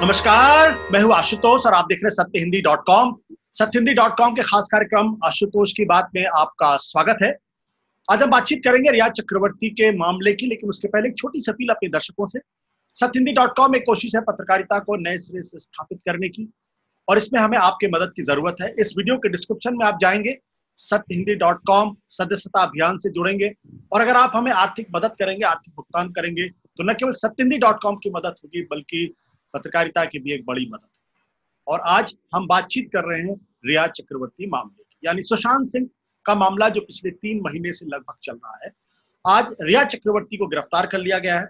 नमस्कार, मैं हूं आशुतोष और आप देख रहे हैं सत्यहिंदी.com। सत्यहिंदी.com के खास कार्यक्रम आशुतोष की बात में आपका स्वागत है। आज हम बातचीत करेंगे रिया चक्रवर्ती के मामले की, लेकिन उसके पहले एक छोटी सी अपील अपने दर्शकों से। सत्यहिंदी.com एक कोशिश है पत्रकारिता को नए सिरे से स्थापित करने की, और इसमें हमें आपकी मदद की जरूरत है। इस वीडियो के डिस्क्रिप्शन में आप जाएंगे, सत्यहिंदी.com सदस्यता अभियान से जुड़ेंगे, और अगर आप हमें आर्थिक मदद करेंगे, आर्थिक भुगतान करेंगे, तो न केवल सत्यहिंदी.com की मदद होगी बल्कि पत्रकारिता की भी एक बड़ी मदद। और आज हम बातचीत कर रहे हैं रिया चक्रवर्ती मामले की, यानी सुशांत सिंह का मामला जो पिछले 3 महीने से लगभग चल रहा है। आज रिया चक्रवर्ती को गिरफ्तार कर लिया गया है,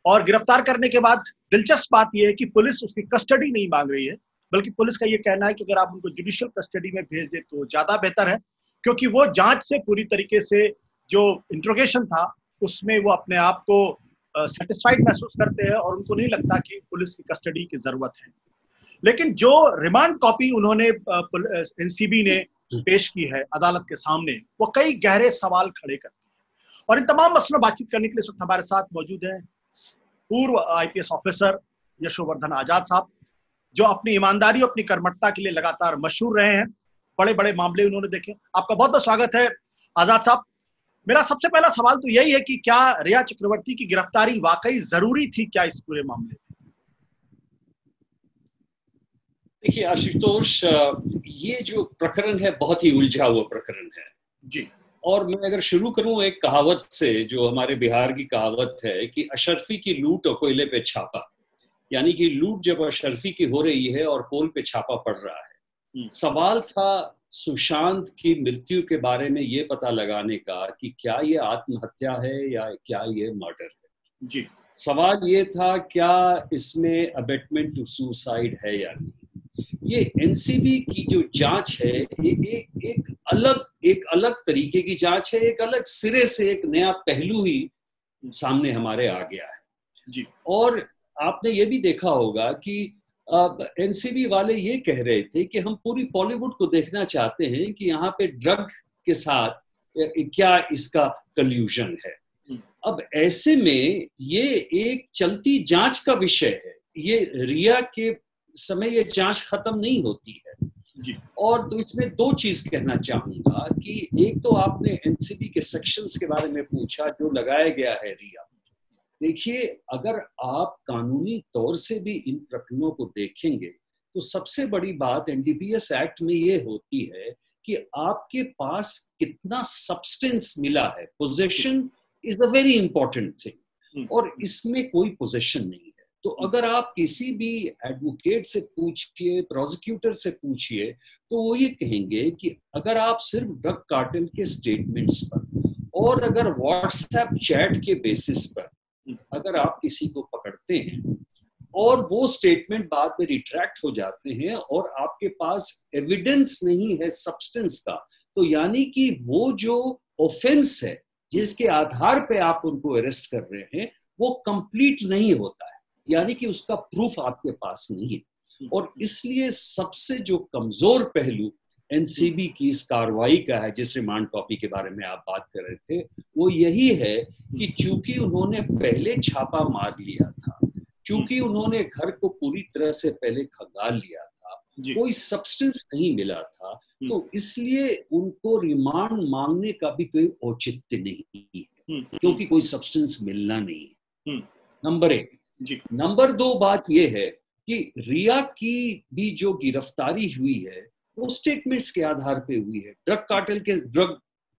और गिरफ्तार करने के बाद दिलचस्प बात यह है कि पुलिस उसकी कस्टडी नहीं मांग रही है, बल्कि पुलिस का यह कहना है कि अगर आप उनको जुडिशियल कस्टडी में भेज दे तो ज्यादा बेहतर है, क्योंकि वो जांच से पूरी तरीके से जो इंट्रोगेशन था उसमें वो अपने आप को सेटिस्फाइड महसूस करते हैं और उनको नहीं लगता कि पुलिस की कस्टडी की जरूरत है। लेकिन जो रिमांड कॉपी उन्होंने एनसीबी ने पेश की है अदालत के सामने, वो कई गहरे सवाल खड़े करती है। और इन तमाम मसलों में बातचीत करने के लिए इस वक्त हमारे साथ मौजूद हैं पूर्व आईपीएस ऑफिसर यशोवर्धन आजाद साहब, जो अपनी ईमानदारी और अपनी कर्मठता के लिए लगातार मशहूर रहे हैं। बड़े बड़े मामले उन्होंने देखे। आपका बहुत बहुत स्वागत है आजाद साहब। मेरा सबसे पहला सवाल तो यही है कि क्या रिया चक्रवर्ती की गिरफ्तारी वाकई जरूरी थी क्या इस पूरे मामले में? देखिए आशुतोष, ये जो प्रकरण है बहुत ही उलझा हुआ प्रकरण है जी। और मैं अगर शुरू करूं एक कहावत से, जो हमारे बिहार की कहावत है कि अशरफी की लूट और कोयले पे छापा, यानी कि लूट जब अशरफी की हो रही है और कोल पे छापा पड़ रहा है। सवाल था सुशांत की मृत्यु के बारे में ये पता लगाने का कि क्या ये आत्महत्या है या क्या ये मर्डर है। जी। सवाल ये था क्या इसमें अबेटमेंट टू सुसाइड है या नहीं। ये एनसीबी की जो जांच है ये एक अलग तरीके की जांच है, एक अलग सिरे से एक नया पहलू ही सामने हमारे आ गया है। जी। और आपने ये भी देखा होगा कि एनसीबी वाले ये कह रहे थे कि हम पूरी बॉलीवुड को देखना चाहते हैं कि यहाँ पे ड्रग के साथ क्या इसका कल्यूजन है। अब ऐसे में ये एक चलती जांच का विषय है, ये रिया के समय ये जांच खत्म नहीं होती है। जी। और तो इसमें 2 चीज कहना चाहूंगा कि एक तो आपने एनसीबी के सेक्शंस के बारे में पूछा जो लगाया गया है रिया। देखिए, अगर आप कानूनी तौर से भी इन प्रकरणों को देखेंगे तो सबसे बड़ी बात एनडीपीएस एक्ट में ये होती है कि आपके पास कितना सब्सटेंस मिला है। Possession is a very important thing, और इसमें कोई पोजेशन नहीं है। तो अगर आप किसी भी एडवोकेट से पूछिए, प्रोसिक्यूटर से पूछिए, तो वो ये कहेंगे कि अगर आप सिर्फ ड्रग कार्टेल के स्टेटमेंट्स पर और अगर व्हाट्सएप चैट के बेसिस पर अगर आप किसी को पकड़ते हैं और वो स्टेटमेंट बाद में रिट्रैक्ट हो जाते हैं और आपके पास एविडेंस नहीं है सब्सटेंस का, तो यानी कि वो जो ऑफेंस है जिसके आधार पे आप उनको अरेस्ट कर रहे हैं वो कंप्लीट नहीं होता है, यानी कि उसका प्रूफ आपके पास नहीं है। और इसलिए सबसे जो कमजोर पहलू एनसीबी की इस कार्रवाई का है, जिस रिमांड कॉपी के बारे में आप बात कर रहे थे, वो यही है कि चूंकि उन्होंने पहले छापा मार लिया था, चूंकि उन्होंने घर को पूरी तरह से पहले खंगाल लिया था, कोई सब्सटेंस नहीं मिला था, तो इसलिए उनको रिमांड मांगने का भी कोई औचित्य नहीं है, क्योंकि कोई सब्सटेंस मिलना नहीं है। नंबर 1। नंबर 2 बात यह है कि रिया की भी जो गिरफ्तारी हुई है वो स्टेटमेंट्स के आधार पे हुई है, ड्रग कार्टेल के, ड्रग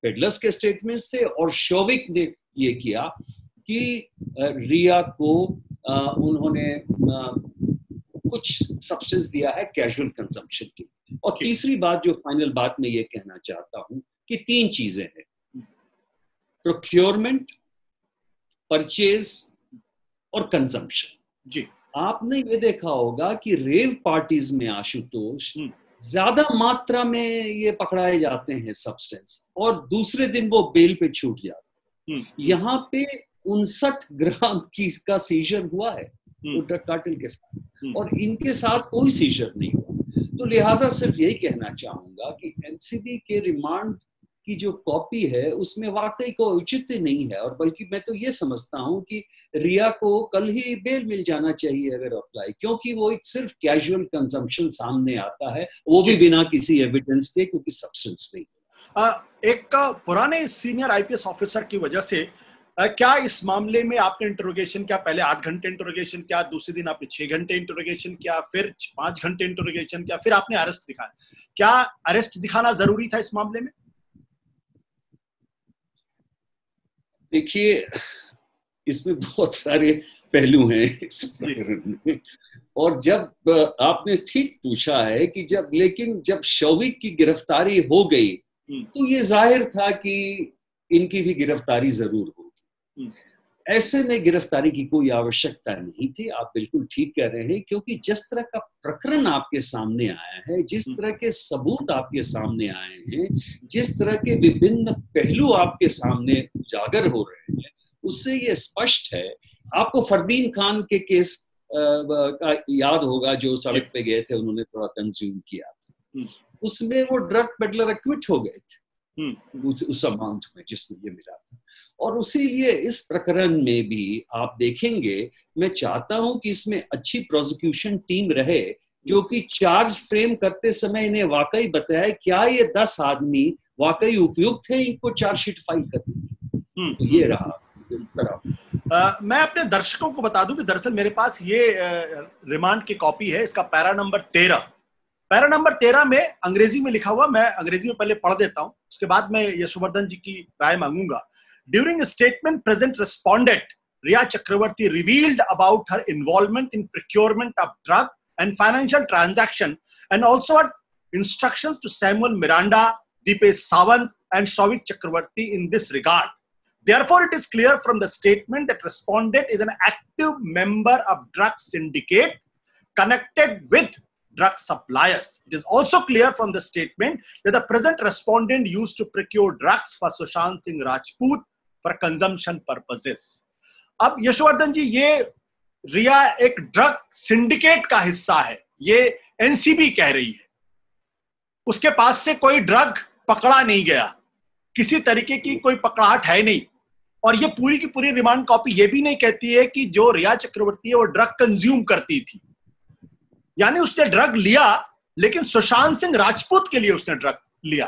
पेडलर्स के स्टेटमेंट्स थे, और शोविक ने ये किया कि रिया को उन्होंने कुछ सब्सटेंस दिया है कैजुअल कंजम्पशन की। और तीसरी बात, जो फाइनल बात मैं ये कहना चाहता हूं कि 3 चीजें हैं, प्रोक्योरमेंट, परचेज और कंजम्पशन। जी। आपने ये देखा होगा कि रेव पार्टीज में आशुतोष ज्यादा मात्रा में ये पकड़ाए जाते हैं सब्सटेंस, और दूसरे दिन वो बेल पे छूट जाते हैं। यहाँ पे 59 ग्राम का सीजर हुआ है ड्रग कार्टेल के साथ, और इनके साथ कोई सीजर नहीं हुआ। तो लिहाजा सिर्फ यही कहना चाहूंगा कि एनसीबी के रिमांड की जो कॉपी है उसमें वाकई को औचित्य नहीं है, और बल्कि मैं तो ये समझता हूं कि रिया को कल ही बेल मिल जाना चाहिए अगर अप्लाई, क्योंकि वो एक सिर्फ कैजुअल कंजम्पशन सामने आता है, वो भी बिना किसी एविडेंस के, क्योंकि सब्सटेंस नहीं। एक पुराने सीनियर आईपीएस ऑफिसर की वजह से क्या इस मामले में आपने इंटरोगेशन किया? पहले 8 घंटे इंटरोगेशन किया, दूसरे दिन आपने 6 घंटे इंटरोगेशन किया, फिर 5 घंटे इंटरोगेशन किया, फिर आपने अरेस्ट दिखाया। क्या अरेस्ट दिखाना जरूरी था इस मामले में? देखिए, इसमें बहुत सारे पहलू हैं इस प्रकरण में, और जब आपने ठीक पूछा है कि जब शौविक की गिरफ्तारी हो गई तो ये जाहिर था कि इनकी भी गिरफ्तारी जरूर होगी। ऐसे में गिरफ्तारी की कोई आवश्यकता नहीं थी, आप बिल्कुल ठीक कह रहे हैं, क्योंकि जिस तरह का प्रकरण आपके सामने आया है, जिस तरह के सबूत आपके सामने आए हैं, जिस तरह के विभिन्न पहलू आपके सामने उजागर हो रहे हैं, उससे ये स्पष्ट है। आपको फरदीन खान के केस का याद होगा, जो सड़क पे गए थे, उन्होंने थोड़ा कंज्यूम किया था, उसमें वो ड्रग पेडलर एक्विट हो गए थे उस अमाउंट में जिसने ये मिला था। और उसीलिए इस प्रकरण में भी आप देखेंगे, मैं चाहता हूं कि इसमें अच्छी प्रोसिक्यूशन टीम रहे, जो कि चार्ज फ्रेम करते समय इन्हें वाकई बताया क्या ये 10 आदमी वाकई उपयुक्त थे इनको चार्जशीट फाइल करने। तो ये रहा। मैं अपने दर्शकों को बता दूं कि दरअसल मेरे पास ये रिमांड की कॉपी है, इसका पैरा नंबर 13। पैरा नंबर 13 में अंग्रेजी में लिखा हुआ, मैं अंग्रेजी में पहले पढ़ देता हूं, उसके बाद मैं यशोवर्धन जी की राय मांगूंगा। During statement present respondent Rhea Chakraborty revealed about her involvement in procurement of drug and financial transaction and also instructions to Samuel Miranda, Dipesh Sawant and Showik Chakraborty in this regard. Therefore, it is clear from the statement that respondent is an active member of drug syndicate connected with drug suppliers. It is also clear from the statement that the present respondent used to procure drugs for Sushant Singh Rajput for consumption purposes. अब यशोवर्धन जी, ये रिया एक drug syndicate का हिस्सा है, ये NCB कह रही है। उसके पास से कोई ड्रग पकड़ा नहीं गया, किसी तरीके की कोई पकड़ाहट है नहीं। और ये पूरी की पूरी रिमांड कॉपी ये भी नहीं कहती है कि जो रिया चक्रवर्ती है वो ड्रग कंज्यूम करती थी, यानी उसने ड्रग लिया, लेकिन सुशांत सिंह राजपूत के लिए उसने ड्रग लिया।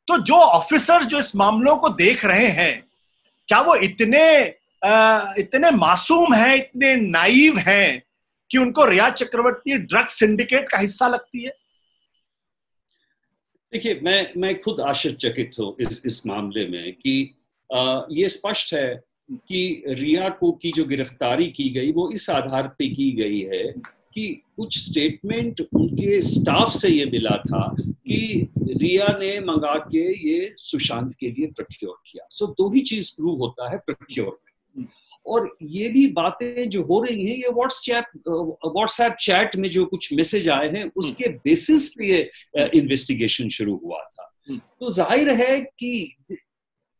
तो जो ऑफिसर जो इस मामलों को देख रहे हैं, क्या वो इतने मासूम हैं, इतने नाइव हैं कि उनको रिया चक्रवर्ती ड्रग सिंडिकेट का हिस्सा लगती है? देखिए, मैं खुद आश्चर्यचकित हूं इस मामले में कि ये स्पष्ट है कि रिया को की जो गिरफ्तारी की गई वो इस आधार पे की गई है कि कुछ स्टेटमेंट उनके स्टाफ से ये मिला था कि रिया ने मंगा के ये सुशांत के लिए प्रोक्योर किया। सो दो ही चीज प्रूव होता है प्रोक्योरमेंट, और ये भी बातें जो हो रही हैं, ये व्हाट्सएप चैट में जो कुछ मैसेज आए हैं उसके बेसिस पे ये इन्वेस्टिगेशन शुरू हुआ था। तो जाहिर है कि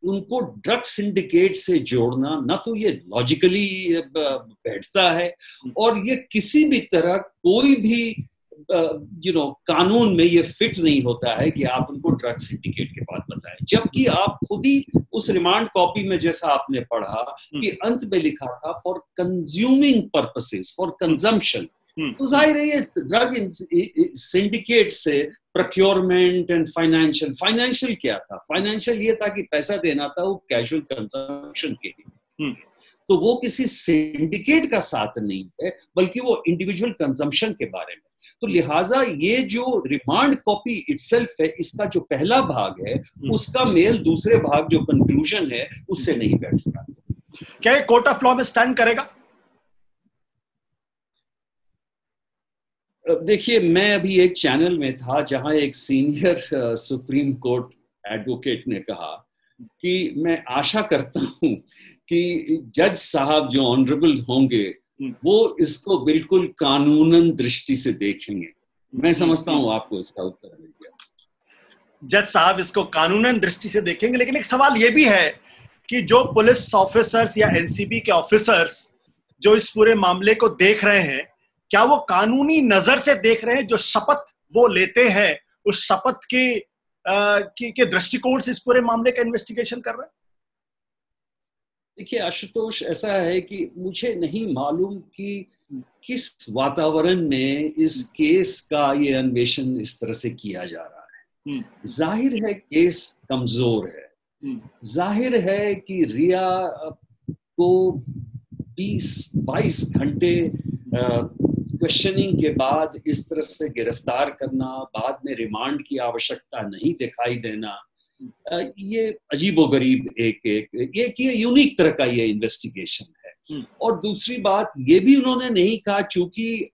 उनको ड्रग सिंडिकेट से जोड़ना ना तो ये लॉजिकली बैठता है, और ये किसी भी तरह कोई भी कानून में ये फिट नहीं होता है कि आप उनको ड्रग सिंडिकेट के बाद बताएं। जबकि आप खुद ही उस रिमांड कॉपी में, जैसा आपने पढ़ा कि अंत में लिखा था for consuming purposes, for consumption, तो जाहिर है ये ड्रग सिंडिकेट से प्रोक्योरमेंट एंड फाइनेंशियल क्या था? फाइनेंशियल ये था कि पैसा देना था वो कैजुअल कंजम्पशन के लिए। तो वो किसी सिंडिकेट का साथ नहीं है, बल्कि वो इंडिविजुअल कंजम्पशन के बारे में। तो लिहाजा ये जो रिमांड कॉपी इटसेल्फ है, इसका जो पहला भाग है उसका मेल दूसरे भाग जो कंक्लूजन है उससे नहीं बैठ सकता। क्या ये कोर्ट ऑफ लॉ में स्टैंड करेगा? देखिए, मैं अभी एक चैनल में था जहां एक सीनियर सुप्रीम कोर्ट एडवोकेट ने कहा कि मैं आशा करता हूं कि जज साहब जो ऑनरेबल होंगे वो इसको बिल्कुल कानूनन दृष्टि से देखेंगे। मैं समझता हूं आपको इसका उत्तर मिल गया। जज साहब इसको कानूनन दृष्टि से देखेंगे, लेकिन एक सवाल ये भी है कि जो पुलिस ऑफिसर्स या एनसीबी के ऑफिसर्स जो इस पूरे मामले को देख रहे हैं, क्या वो कानूनी नजर से देख रहे हैं? जो शपथ वो लेते हैं, उस शपथ की के दृष्टिकोण से इस पूरे मामले का इन्वेस्टिगेशन कर रहे हैं? देखिए आशुतोष, ऐसा है कि मुझे नहीं मालूम कि किस वातावरण में इस केस का ये अन्वेषण इस तरह से किया जा रहा है। जाहिर है केस कमजोर है, जाहिर है कि रिया को 20-22 घंटे क्वेश्चनिंग के बाद इस तरह से गिरफ्तार करना, बाद में रिमांड की आवश्यकता नहीं दिखाई देना, ये अजीबोगरीब एक ये यूनिक तरह का ये इन्वेस्टिगेशन है। और दूसरी बात ये भी उन्होंने नहीं कहा, चूंकि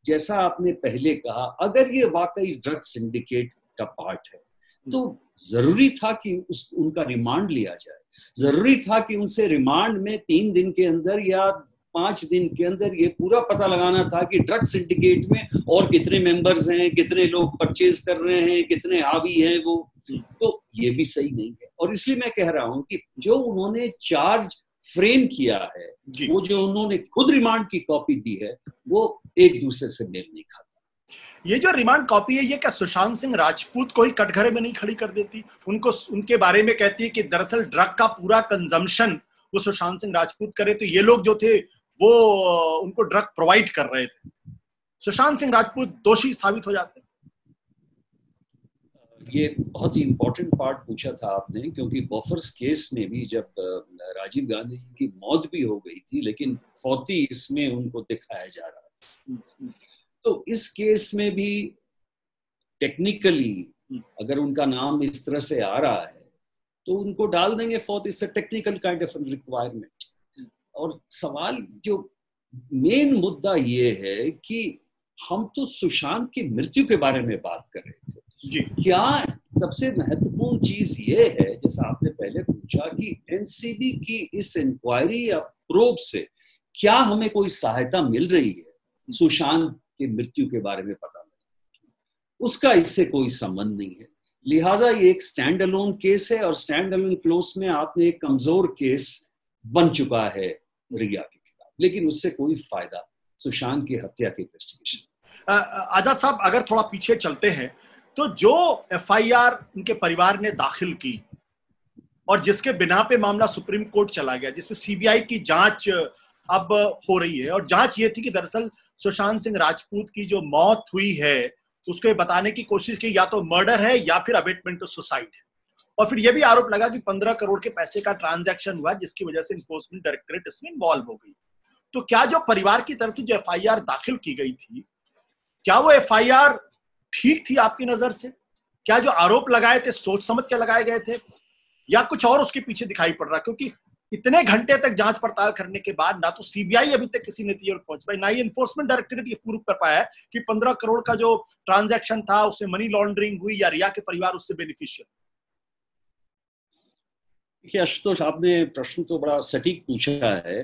जैसा आपने पहले कहा, अगर ये वाकई ड्रग सिंडिकेट का पार्ट है तो जरूरी था कि उनका रिमांड लिया जाए, जरूरी था कि उनसे रिमांड में 3 दिन के अंदर या 5 दिन के अंदर ये पूरा पता लगाना था कि ड्रग सिंडिकेट में और कितने मेंबर्स हैं, कितने लोग परचेज कर रहे हैं, कितने हावी हैं वो। तो ये भी सही नहीं है, और इसलिए मैं कह रहा हूं कि जो उन्होंने चार्ज फ्रेम किया है, वो जो उन्होंने खुद रिमांड की कॉपी दी है, वो एक दूसरे से मेल नहीं खाता। ये जो रिमांड कॉपी है, ये क्या सुशांत सिंह राजपूत को ही कटघरे में नहीं खड़ी कर देती? उनको उनके बारे में कहती है कि दरअसल ड्रग का पूरा कंजम्पशन वो सुशांत सिंह राजपूत करे, तो ये लोग जो थे वो उनको ड्रग प्रोवाइड कर रहे थे। सुशांत सिंह राजपूत दोषी साबित हो जाते हैं। ये बहुत ही इंपॉर्टेंट पार्ट पूछा था आपने, क्योंकि बॉफर्स केस में भी जब राजीव गांधी की मौत भी हो गई थी, लेकिन फौती इसमें उनको दिखाया जा रहा था। तो इस केस में भी टेक्निकली अगर उनका नाम इस तरह से आ रहा है तो उनको डाल देंगे फौती से, टेक्निकल काइंड ऑफ रिक्वायरमेंट। और सवाल जो मेन मुद्दा ये है कि हम तो सुशांत की मृत्यु के बारे में बात कर रहे थे जी। क्या सबसे महत्वपूर्ण चीज ये है, जैसा आपने पहले पूछा, कि एनसीबी की इस इंक्वायरी या प्रोब से क्या हमें कोई सहायता मिल रही है सुशांत की मृत्यु के बारे में पता नहीं, उसका इससे कोई संबंध नहीं है। लिहाजा ये एक स्टैंड अलोन केस है, और स्टैंड अलोन क्लोज में आपने एक कमजोर केस बन चुका है रिया के खिलाफ, लेकिन उससे कोई फायदा सुशांत की हत्या के इन्वेस्टिगेशन। आजाद साहब, अगर थोड़ा पीछे चलते हैं तो जो एफआईआर उनके परिवार ने दाखिल की और जिसके बिना पे मामला सुप्रीम कोर्ट चला गया, जिसमें सीबीआई की जांच अब हो रही है, और जांच ये थी कि दरअसल सुशांत सिंह राजपूत की जो मौत हुई है उसको बताने की कोशिश की या तो मर्डर है या फिर अबेटमेंट ऑफ सुसाइड है, और फिर यह भी आरोप लगा कि 15 करोड़ के पैसे का ट्रांजैक्शन हुआ जिसकी वजह से इन्फोर्समेंट डायरेक्टरेट इसमें इन्वॉल्व हो गई। तो क्या जो परिवार की तरफ से जो एफआईआर दाखिल की गई थी, क्या वो एफआईआर ठीक थी आपकी नजर से? क्या जो आरोप लगाए थे सोच समझ के लगाए गए थे, या कुछ और उसके पीछे दिखाई पड़ रहा? क्योंकि इतने घंटे तक जांच पड़ताल करने के बाद ना तो सीबीआई अभी तक किसी नतीजे पर पहुंच पाई, ना ही एनफोर्समेंट डायरेक्टरेट ये प्रूव कर पाया है कि 15 करोड़ का जो ट्रांजैक्शन था उससे मनी लॉन्ड्रिंग हुई या रिया के परिवार उससे बेनिफिशियल। देखिए आशुतोष, आपने प्रश्न तो बड़ा सटीक पूछा है।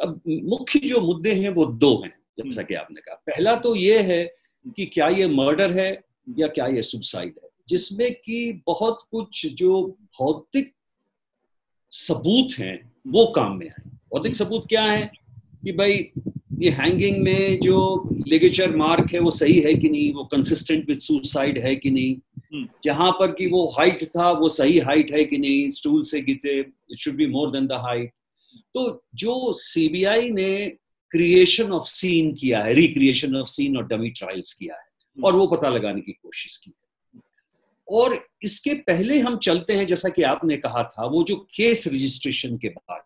अब मुख्य जो मुद्दे हैं वो 2 हैं, जैसा कि आपने कहा। पहला तो ये है कि क्या ये मर्डर है या क्या ये सुसाइड है, जिसमें कि बहुत कुछ जो भौतिक सबूत हैं वो काम में आए। भौतिक सबूत क्या है कि भाई ये हैंगिंग में जो लिगेचर मार्क है वो सही है कि नहीं, वो कंसिस्टेंट विद सुसाइड है कि नहीं, जहां पर कि वो हाइट था वो सही हाइट है कि नहीं, स्टूल से गिरे, it should be more than the height. तो जो सीबीआई ने क्रिएशन ऑफ सीन किया है, रिक्रिएशन ऑफ सीन और डमी ट्रायल्स किया है, और वो पता लगाने की कोशिश की है। और इसके पहले हम चलते हैं, जैसा कि आपने कहा था, वो जो केस रजिस्ट्रेशन के बाद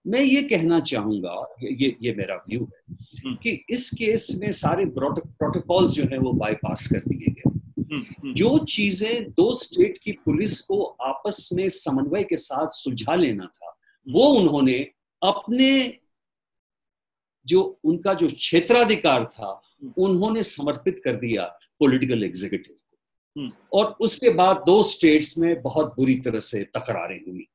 मैं ये कहना चाहूंगा, ये मेरा व्यू है कि इस केस में सारे प्रोटोकॉल्स जो है वो बाईपास कर दिए गए। जो चीजें 2 स्टेट की पुलिस को आपस में समन्वय के साथ सुलझा लेना था, वो उन्होंने अपने जो उनका जो क्षेत्राधिकार था उन्होंने समर्पित कर दिया पॉलिटिकल एग्जीक्यूटिव को। और उसके बाद 2 स्टेट्स में बहुत बुरी तरह से तकरारें हुई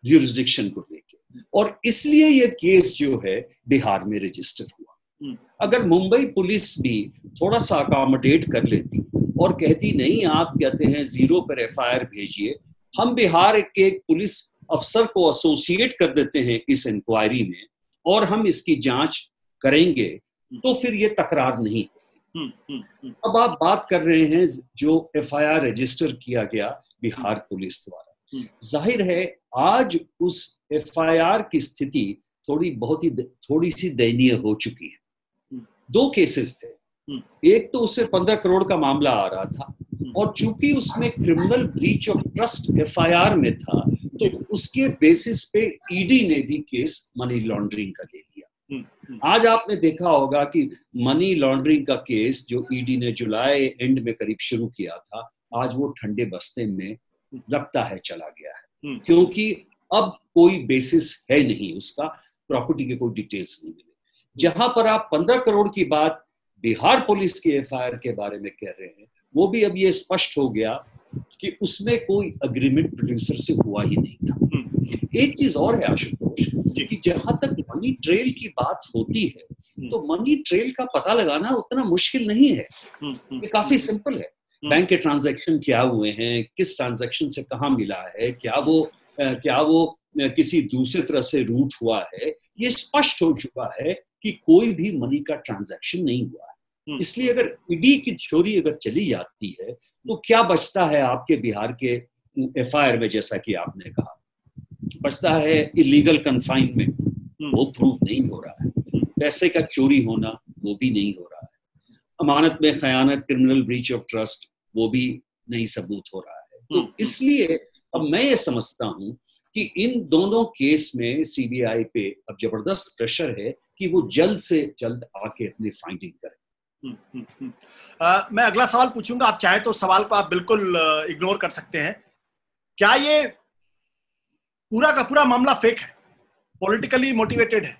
ज्यूरिसडिक्शन को लेकर, और इसलिए ये केस जो है बिहार में रजिस्टर हुआ। अगर मुंबई पुलिस भी थोड़ा सा अकोमोडेट कर लेती और कहती नहीं, आप कहते हैं 0 पर एफआईआर भेजिए, हम बिहार के पुलिस अफसर को एसोसिएट कर देते हैं इस इंक्वायरी में और हम इसकी जांच करेंगे, तो फिर ये तकरार नहीं। अब आप बात कर रहे हैं जो FIR रजिस्टर किया गया बिहार पुलिस द्वारा। जाहिर है आज उस FIR की स्थिति थोड़ी सी दयनीय हो चुकी है। 2 केसेस थे, एक तो उससे 15 करोड़ का मामला आ रहा था, और चूंकि उसमें criminal breach of trust FIR में था, तो उसके बेसिस पे ED ने भी केस मनी लॉन्ड्रिंग का ले लिया। आज आपने देखा होगा कि मनी लॉन्ड्रिंग का केस जो ED ने जुलाई एंड में करीब शुरू किया था, आज वो ठंडे बस्ते में लगता है चला गया है, क्योंकि अब कोई बेसिस है नहीं उसका, प्रॉपर्टी के कोई डिटेल्स नहीं मिले। जहां पर आप 15 करोड़ की बात बिहार पुलिस के FIR के बारे में कह रहे हैं, वो भी अब ये स्पष्ट हो गया कि उसमें कोई अग्रीमेंट प्रोड्यूसर से हुआ ही नहीं था। एक चीज और है आशुतोष, कि जहां तक मनी ट्रेल की बात होती है, तो मनी ट्रेल का पता लगाना उतना मुश्किल नहीं है, ये काफी सिंपल है। बैंक के ट्रांजैक्शन क्या हुए हैं, किस ट्रांजैक्शन से कहाँ मिला है, क्या वो किसी दूसरे तरह से रूट हुआ है, ये स्पष्ट हो चुका है कि कोई भी मनी का ट्रांजैक्शन नहीं हुआ है। इसलिए अगर ED की थ्योरी अगर चली जाती है, तो क्या बचता है आपके बिहार के FIR में, जैसा कि आपने कहा, बचता है इलीगल कन्फाइनमेंट, वो प्रूव नहीं हो रहा है। पैसे का चोरी होना, वो भी नहीं हो रहा है। अमानत में खयानत, क्रिमिनल ब्रीच ऑफ ट्रस्ट, वो भी नहीं सबूत हो रहा है। तो इसलिए अब मैं ये समझता हूं कि इन दोनों केस में CBI पे अब जबरदस्त प्रेशर है कि वो जल्द से जल्द आके अपनी फाइंडिंग करें। मैं अगला सवाल पूछूंगा, आप चाहे तो सवाल को आप बिल्कुल इग्नोर कर सकते हैं। क्या ये पूरा का पूरा मामला फेक है, पॉलिटिकली मोटिवेटेड है?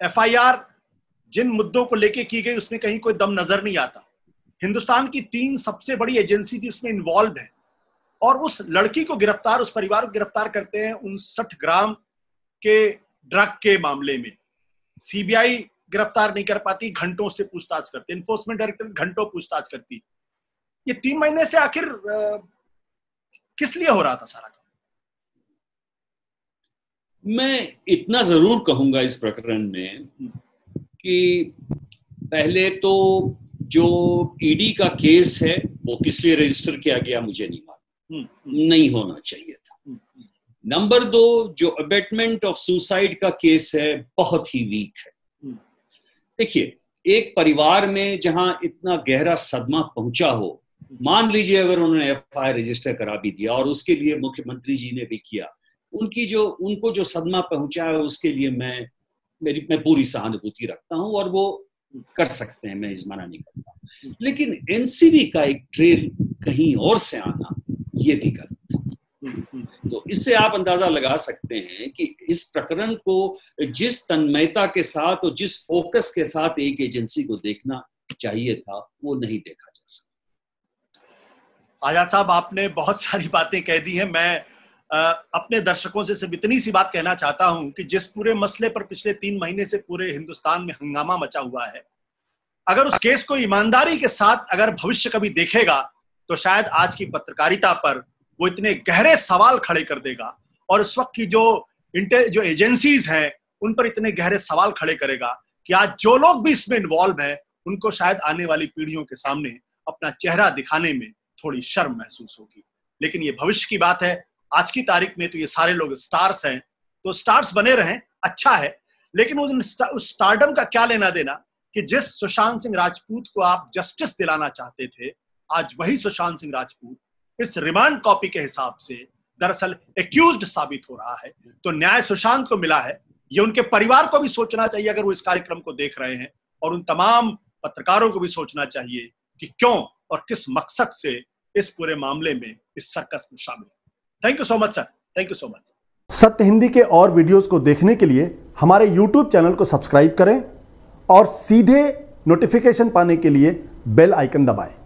FIR जिन मुद्दों को लेके की गई उसमें कहीं कोई दम नजर नहीं आता। हिंदुस्तान की 3 सबसे बड़ी एजेंसी जिसमें इन्वॉल्व है, और उस लड़की को गिरफ्तार, उस परिवार को गिरफ्तार करते हैं 59 ग्राम के ड्रग के मामले में। CBI गिरफ्तार नहीं कर पाती, घंटों से पूछताछ करती, एनफोर्समेंट डायरेक्टरेट घंटों पूछताछ करती। ये 3 महीने से आखिर किस लिए हो रहा था सारा काम? मैं इतना जरूर कहूंगा इस प्रकरण में कि पहले तो जो ED का केस है वो किस लिए रजिस्टर किया गया मुझे नहीं मालूम, नहीं होना चाहिए था। नंबर 2, जो अबेटमेंट ऑफ सुसाइड का केस है बहुत ही वीक है। देखिए, एक परिवार में जहां इतना गहरा सदमा पहुंचा हो, मान लीजिए अगर उन्होंने FIR रजिस्टर करा भी दिया, और उसके लिए मुख्यमंत्री जी ने भी किया, उनको जो सदमा पहुंचा है उसके लिए मैं पूरी सहानुभूति रखता हूं, और वो कर सकते हैं, मैं इस मना नहीं करता। लेकिन NCB का एक ट्रेल कहीं और से आना, ये भी गलत था। तो इससे आप अंदाजा लगा सकते हैं कि इस प्रकरण को जिस तन्मयता के साथ और जिस फोकस के साथ एक एजेंसी को देखना चाहिए था, वो नहीं देखा जा सकता। आजाद साहब, आपने बहुत सारी बातें कह दी हैं। मैं अपने दर्शकों से सिर्फ इतनी सी बात कहना चाहता हूं कि जिस पूरे मसले पर पिछले 3 महीने से पूरे हिंदुस्तान में हंगामा मचा हुआ है, अगर उस केस को ईमानदारी के साथ अगर भविष्य कभी देखेगा, तो शायद आज की पत्रकारिता पर वो इतने गहरे सवाल खड़े कर देगा, और इस वक्त की जो एजेंसीज हैं उन पर इतने गहरे सवाल खड़े करेगा कि आज जो लोग भी इसमें इन्वॉल्व हैं उनको शायद आने वाली पीढ़ियों के सामने अपना चेहरा दिखाने में थोड़ी शर्म महसूस होगी। लेकिन ये भविष्य की बात है। आज की तारीख में तो ये सारे लोग स्टार्स हैं, तो स्टार्स बने रहें, अच्छा है। लेकिन उस स्टारडम का क्या लेना देना कि जिस सुशांत सिंह राजपूत को आप जस्टिस दिलाना चाहते थे, आज वही सुशांत सिंह राजपूत इस रिमांड कॉपी के हिसाब से दरअसल एक्यूज्ड साबित हो रहा है। तो न्याय सुशांत को मिला है, ये उनके परिवार को भी सोचना चाहिए अगर वो इस कार्यक्रम को देख रहे हैं, और उन तमाम पत्रकारों को भी सोचना चाहिए कि क्यों और किस मकसद से इस पूरे मामले में इस सर्कस में शामिल। Thank you so much sir, thank you so much. सत्य हिंदी के और वीडियोस को देखने के लिए हमारे YouTube चैनल को सब्सक्राइब करें और सीधे नोटिफिकेशन पाने के लिए बेल आइकन दबाएं।